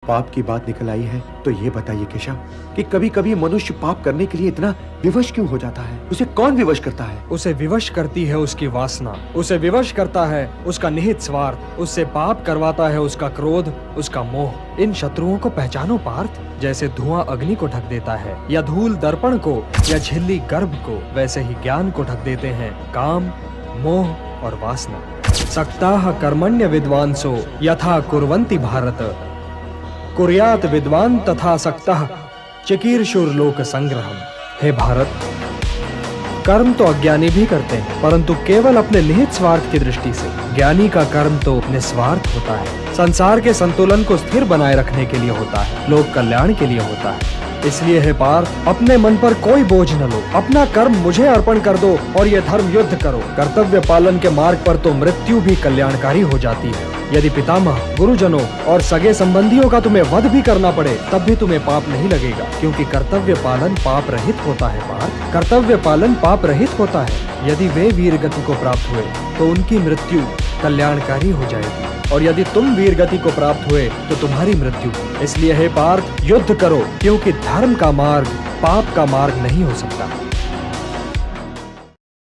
पाप की बात निकल आई है तो ये बताइए केशव कि कभी कभी मनुष्य पाप करने के लिए इतना विवश क्यों हो जाता है? उसे कौन विवश करता है? उसे विवश करती है उसकी वासना, उसे विवश करता है उसका निहित स्वार्थ, उससे पाप करवाता है उसका क्रोध, उसका मोह। इन शत्रुओं को पहचानो पार्थ। जैसे धुआं अग्नि को ढक देता है या धूल दर्पण को या झिल्ली गर्भ को, वैसे ही ज्ञान को ढक देते हैं काम, मोह और वासना। सक्ताः कर्मण्य विद्वांसो यथा कुर्वन्ति भारत, कुर्यात विद्वान तथा सक्तः चिकीर्षुर्लोक संग्रहम। हे भारत, कर्म तो अज्ञानी भी करते हैं, परंतु केवल अपने निहित स्वार्थ की दृष्टि से। ज्ञानी का कर्म तो निस्वार्थ होता है, संसार के संतुलन को स्थिर बनाए रखने के लिए होता है, लोक कल्याण के लिए होता है। इसलिए हे पार्थ, अपने मन पर कोई बोझ न लो, अपना कर्म मुझे अर्पण कर दो और ये धर्म युद्ध करो। कर्तव्य पालन के मार्ग पर तो मृत्यु भी कल्याणकारी हो जाती है। यदि पितामह, गुरुजनों और सगे संबंधियों का तुम्हें वध भी करना पड़े तब भी तुम्हें पाप नहीं लगेगा, क्योंकि कर्तव्य पालन पाप रहित होता है पार्थ। कर्तव्य पालन पाप रहित होता है। यदि वे वीर गति को प्राप्त हुए तो उनकी मृत्यु कल्याणकारी हो जाएगी, और यदि तुम वीर गति को प्राप्त हुए तो तुम्हारी मृत्यु। इसलिए हे पार्थ, युद्ध करो, क्योंकि धर्म का मार्ग पाप का मार्ग नहीं हो सकता।